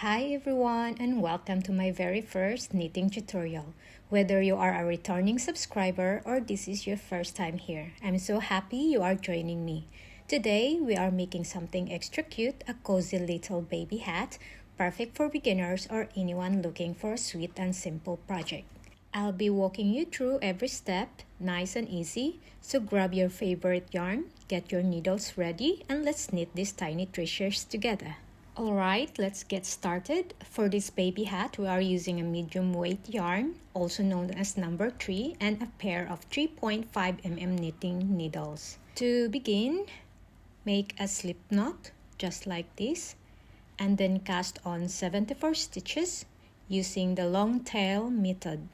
Hi everyone and welcome to my very first knitting tutorial. Whether you are a returning subscriber or this is your first time here, I'm so happy you are joining me. Today we are making something extra cute, a cozy little baby hat, perfect for beginners or anyone looking for a sweet and simple project. I'll be walking you through every step, nice and easy, so grab your favorite yarn, get your needles ready, and let's knit these tiny treasures together. Alright, let's get started. For this baby hat, we are using a medium weight yarn, also known as number 3, and a pair of 3.5 mm knitting needles. To begin, make a slip knot, just like this, and then cast on 74 stitches using the long tail method.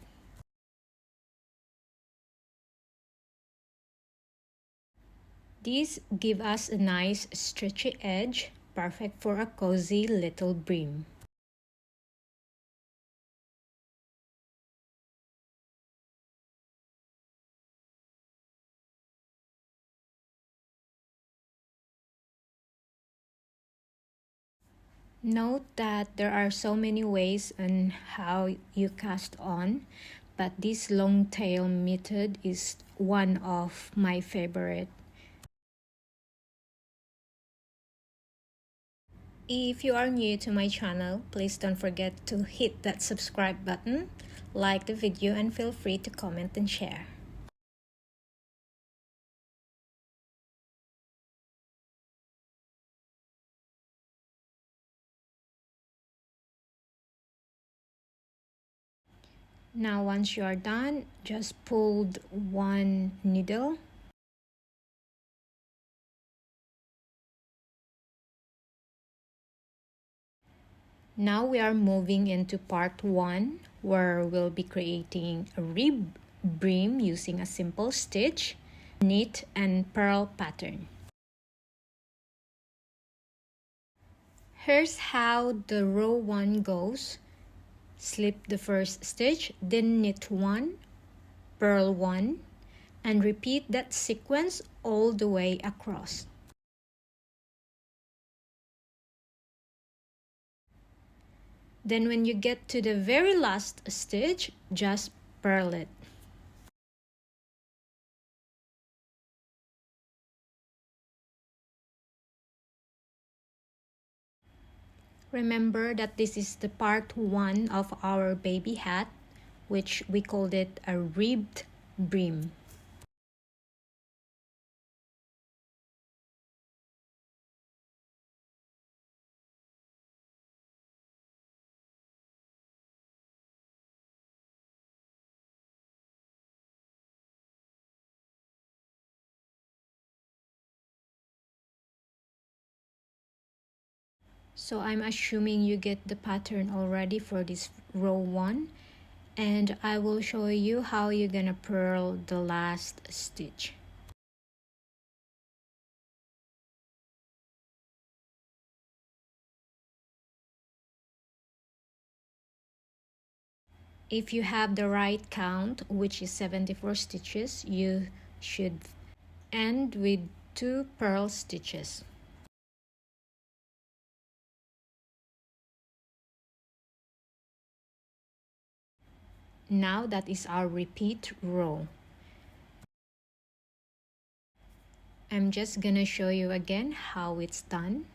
These give us a nice stretchy edge, perfect for a cozy little brim. Note that there are so many ways on how you cast on, but this long tail method is one of my favorite. If you are new to my channel, please don't forget to hit that subscribe button, like the video, and feel free to comment and share. Now once you are done, just pull one needle. Now we are moving into part 1, where we'll be creating a rib brim using a simple stitch, knit and purl pattern. Here's how the row 1 goes. Slip the first stitch, then knit 1, purl 1, and repeat that sequence all the way across. Then when you get to the very last stitch, just purl it. Remember that this is the part 1 of our baby hat, which we called it a ribbed brim. So I'm assuming you get the pattern already for this row 1, and I will show you how you're gonna purl the last stitch. If you have the right count, which is 74 stitches, you should end with 2 purl stitches. Now that is our repeat row. I'm just gonna show you again how it's done.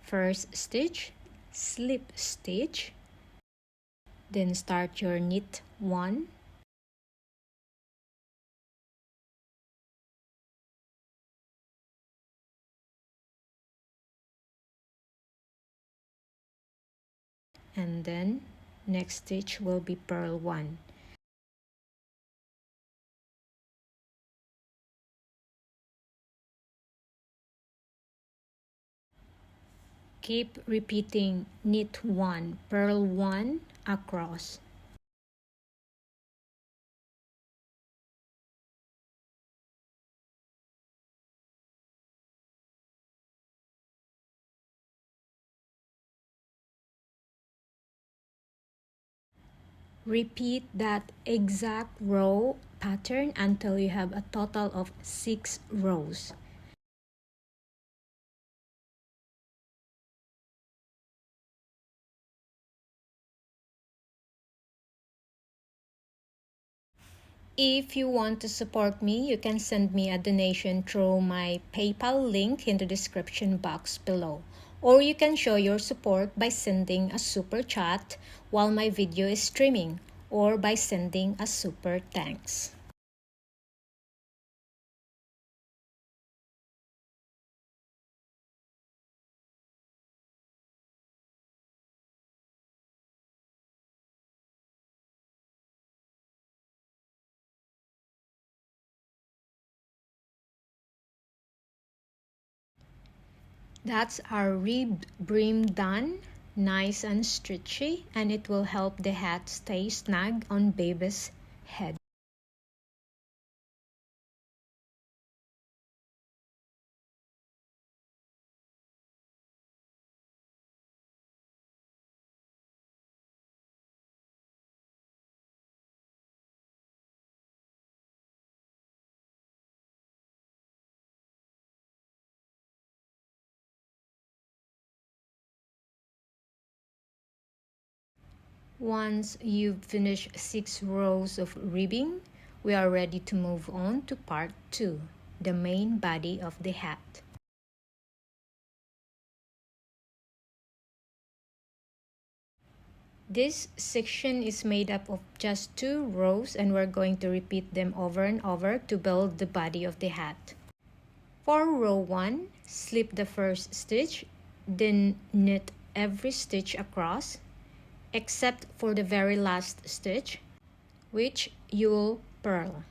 First stitch, slip stitch, then start your knit 1, and then next stitch will be purl 1. Keep repeating knit 1, purl 1 across. Repeat that exact row pattern until you have a total of 6 rows. If you want to support me, you can send me a donation through my PayPal link in the description box below. Or you can show your support by sending a super chat while my video is streaming, or by sending a super thanks. That's our rib brim done, nice and stretchy, and it will help the hat stay snug on baby's head. Once you've finished 6 rows of ribbing, we are ready to move on to part 2, the main body of the hat. This section is made up of just 2 rows, and we're going to repeat them over and over to build the body of the hat. For row 1, slip the first stitch, then knit every stitch across, except for the very last stitch, which you'll purl.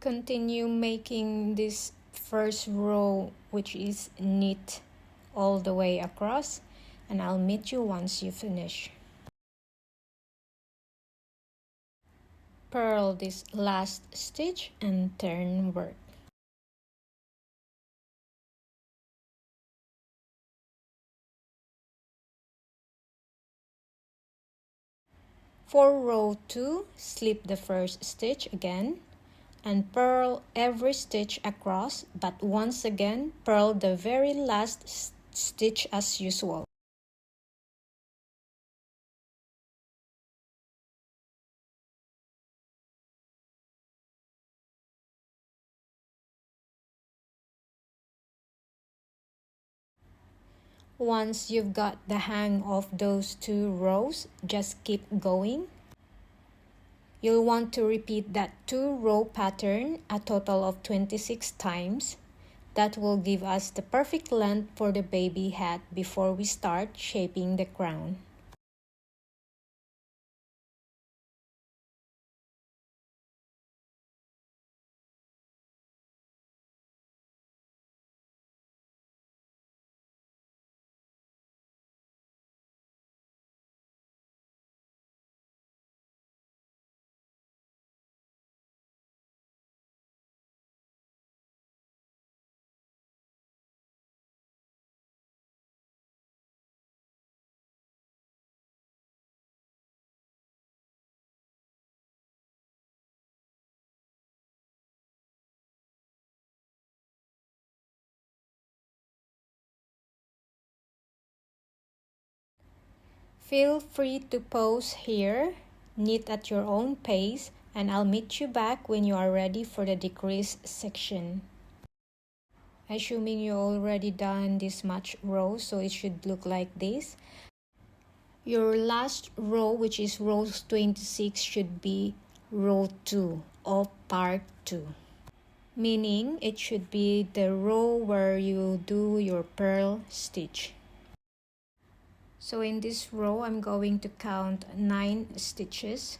Continue making this first row, which is knit all the way across, and I'll meet you once you finish. Purl this last stitch and turn work. For row 2, slip the first stitch again and purl every stitch across, but once again purl the very last stitch as usual. Once you've got the hang of those 2 rows, just keep going. You'll want to repeat that 2-row pattern a total of 26 times. That will give us the perfect length for the baby hat before we start shaping the crown. Feel free to pause here, knit at your own pace, and I'll meet you back when you are ready for the decrease section. Assuming you already done this much row, so it should look like this. Your last row, which is row 26, should be row 2 of part 2. Meaning it should be the row where you do your purl stitch. So in this row, I'm going to count 9 stitches.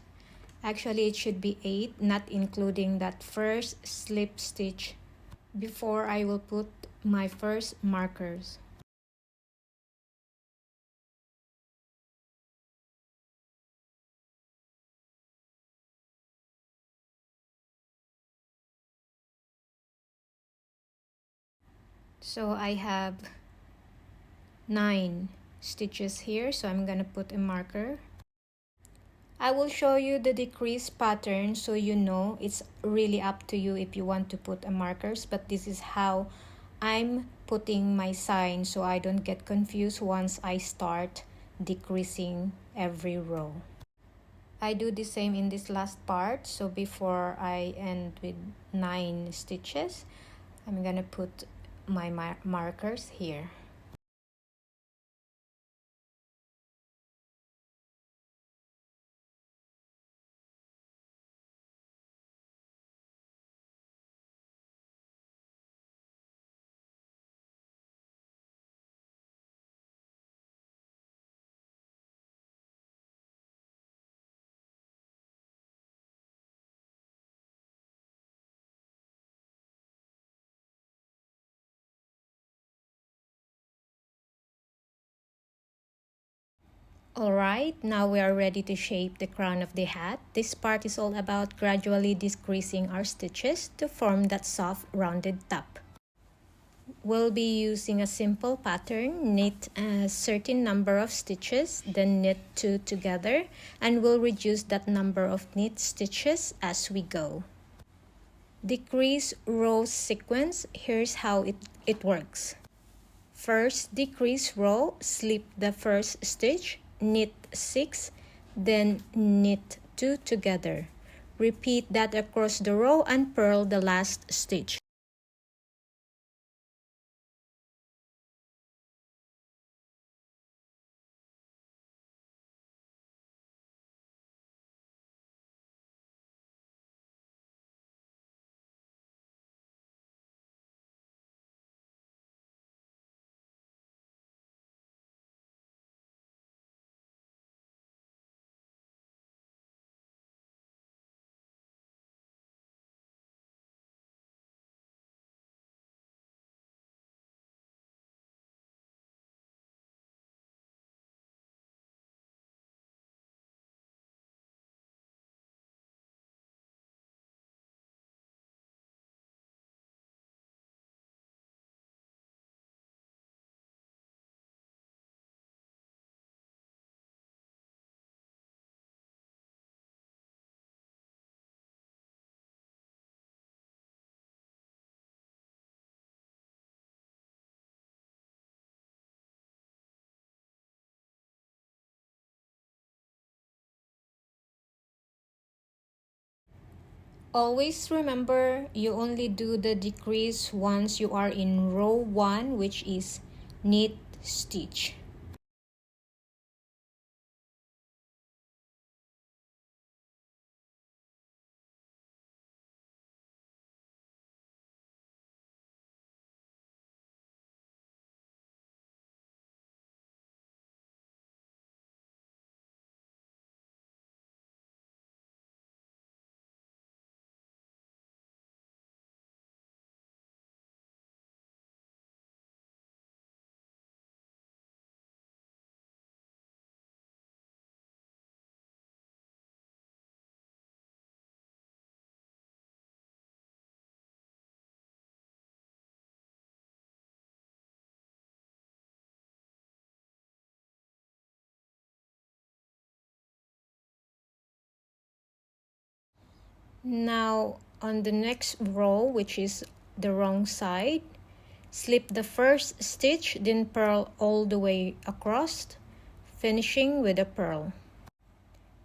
Actually, it should be 8, not including that first slip stitch before I will put my first markers. So I have 9 stitches here, so I'm gonna put a marker. I will show you the decrease pattern so you know. It's really up to you if you want to put a markers, but this is how I'm putting my sign so I don't get confused once I start decreasing every row. I do the same in this last part, so before I end with 9 stitches, I'm gonna put my markers here. Alright, now we are ready to shape the crown of the hat. This part is all about gradually decreasing our stitches to form that soft rounded top. We'll be using a simple pattern, knit a certain number of stitches, then knit 2 together, and we'll reduce that number of knit stitches as we go. Decrease row sequence, here's how it works. First decrease row, slip the first stitch, knit 6, then knit 2 together. Repeat that across the row and purl the last stitch. Always remember, you only do the decrease once you are in row 1, which is knit stitch. Now on the next row, which is the wrong side, slip the first stitch, then purl all the way across, finishing with a purl.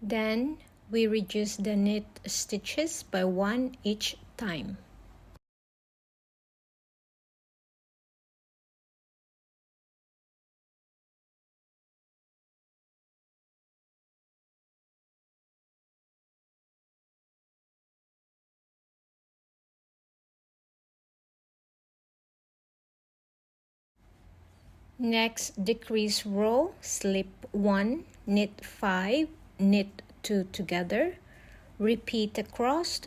Then we reduce the knit stitches by 1 each time. Next decrease row, slip 1, knit 5, knit 2 together, repeat across,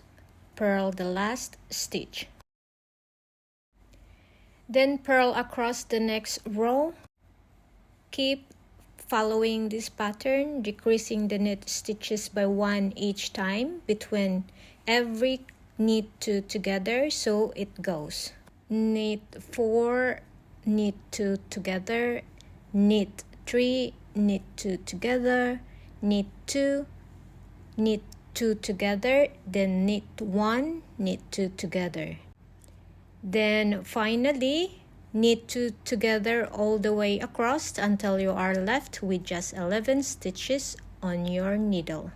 purl the last stitch. Then purl across the next row. Keep following this pattern, decreasing the knit stitches by 1 each time between every knit 2 together, so it goes. knit 4, knit 2 together, knit 3, knit 2 together, knit 2, knit 2 together, then knit 1, knit 2 together. Then finally, knit 2 together all the way across until you are left with just 11 stitches on your needle.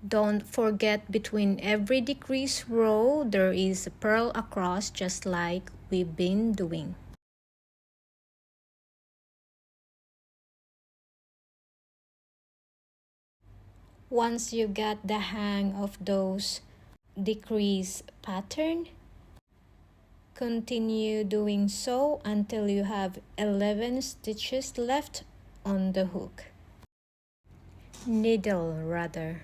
Don't forget, between every decrease row there is a purl across, just like we've been doing. Once you get the hang of those decrease pattern, continue doing so until you have 11 stitches left on the hook. Needle rather.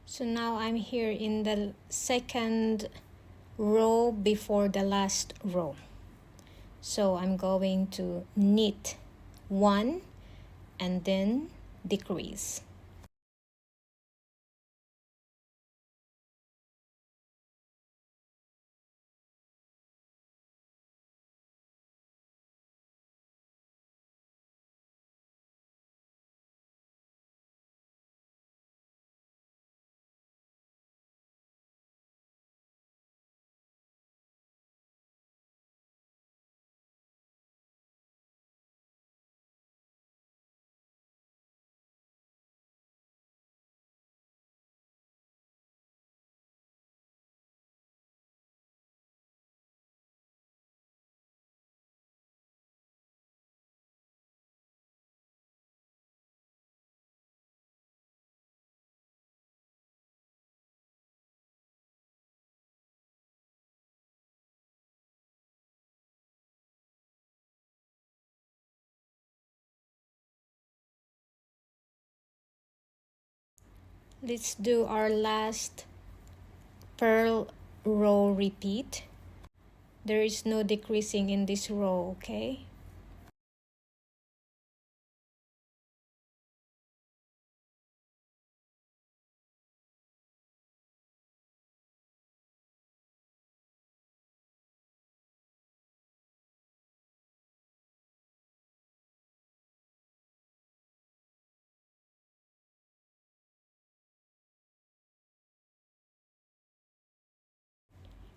So now I'm here in the second row before the last row. So I'm going to knit 1 and then decrease. Let's do our last purl row repeat. There is no decreasing in this row, okay?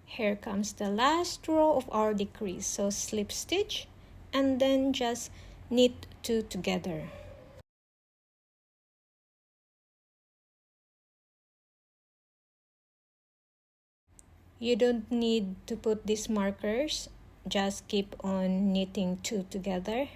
Here comes the last row of our decrease. So slip stitch and then just knit 2 together. You don't need to put these markers, just keep on knitting 2 together.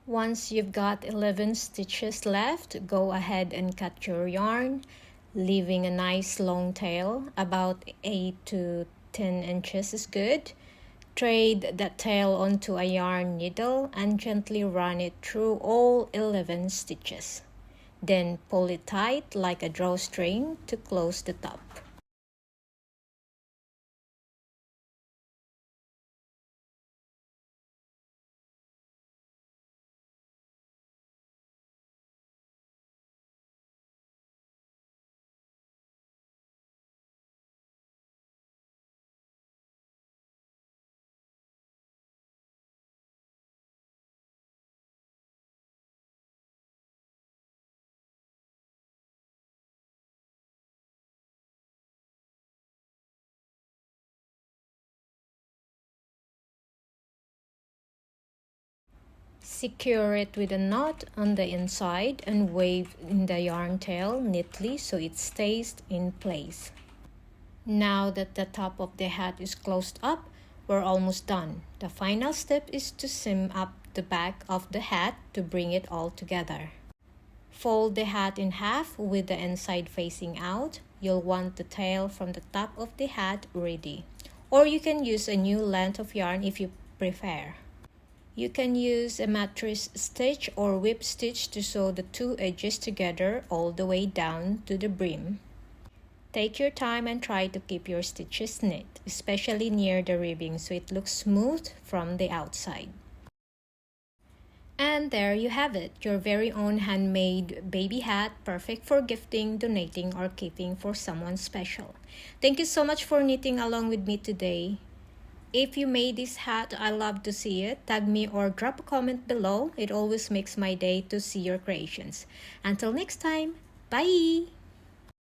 Once you've got 11 stitches left, go ahead and cut your yarn, leaving a nice long tail. About 8 to 10 inches is good. Trade that tail onto a yarn needle and gently run it through all 11 stitches. Then pull it tight like a drawstring to close the top. Secure it with a knot on the inside and weave in the yarn tail neatly so it stays in place. Now that the top of the hat is closed up, we're almost done. The final step is to seam up the back of the hat to bring it all together. Fold the hat in half with the inside facing out. You'll want the tail from the top of the hat ready. Or you can use a new length of yarn if you prefer. You can use a matrix stitch or whip stitch to sew the two edges together all the way down to the brim. Take your time and try to keep your stitches neat, especially near the ribbing so it looks smooth from the outside. And there you have it, your very own handmade baby hat, perfect for gifting, donating, or keeping for someone special. Thank you so much for knitting along with me today. If you made this hat, I love to see it. Tag me or drop a comment below. It always makes my day to see your creations. Until next time, bye!